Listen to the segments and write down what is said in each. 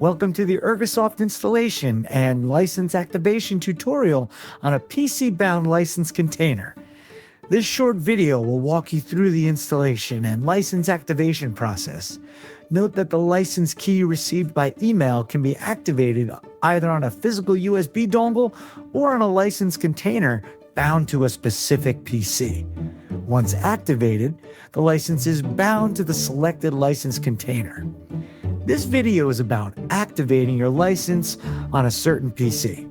Welcome to the Ergosoft installation and license activation tutorial on a PC-bound license container. This short video will walk you through the installation and license activation process. Note that the license key received by email can be activated either on a physical USB dongle or on a license container bound to a specific PC. Once activated, the license is bound to the selected license container. This video is about activating your license on a certain PC.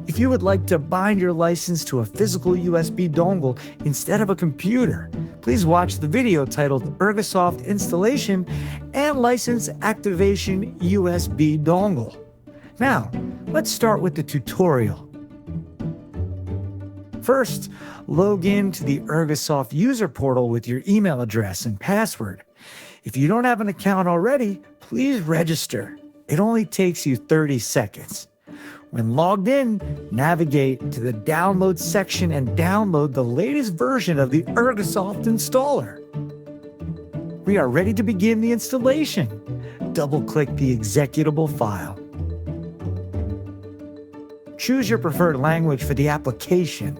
If you would like to bind your license to a physical USB dongle instead of a computer, please watch the video titled Ergosoft Installation and License Activation USB Dongle. Now, let's start with the tutorial. First, log in to the Ergosoft user portal with your email address and password. If you don't have an account already, please register. It only takes you 30 seconds. When logged in, navigate to the download section and download the latest version of the Ergosoft installer. We are ready to begin the installation. Double-click the executable file. Choose your preferred language for the application.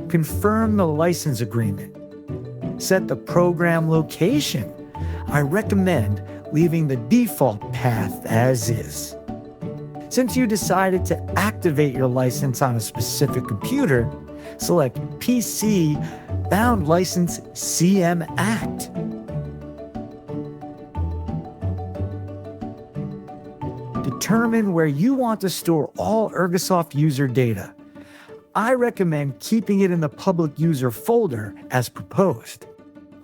Confirm the license agreement. Set the program location. I recommend leaving the default path as is. Since you decided to activate your license on a specific computer, select PC Bound License CM Act. Determine where you want to store all Ergosoft user data. I recommend keeping it in the public user folder as proposed.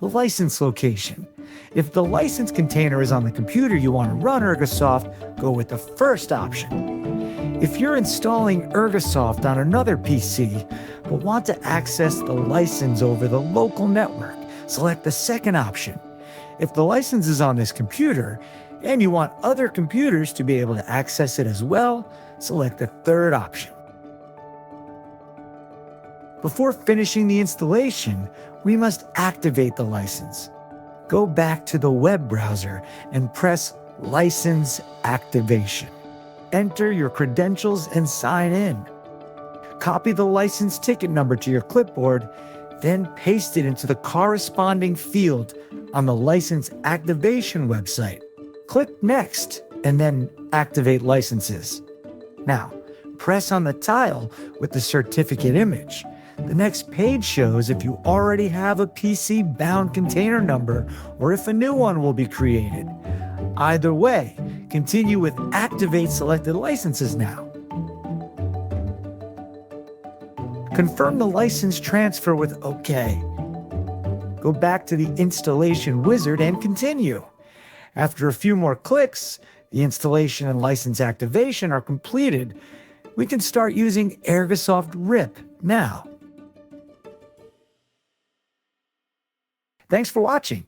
License location. If the license container is on the computer you want to run Ergosoft, go with the first option. If you're installing Ergosoft on another PC, but want to access the license over the local network, select the second option. If the license is on this computer, and you want other computers to be able to access it as well, select the third option. Before finishing the installation, we must activate the license. Go back to the web browser and press License Activation. Enter your credentials and sign in. Copy the license ticket number to your clipboard, then paste it into the corresponding field on the license activation website. Click Next and then activate licenses. Now, press on the tile with the certificate image. The next page shows if you already have a PC-bound container number or if a new one will be created. Either way, continue with Activate Selected Licenses now. Confirm the license transfer with OK. Go back to the installation wizard and continue. After a few more clicks, the installation and license activation are completed. We can start using Ergosoft RIP now. Thanks for watching.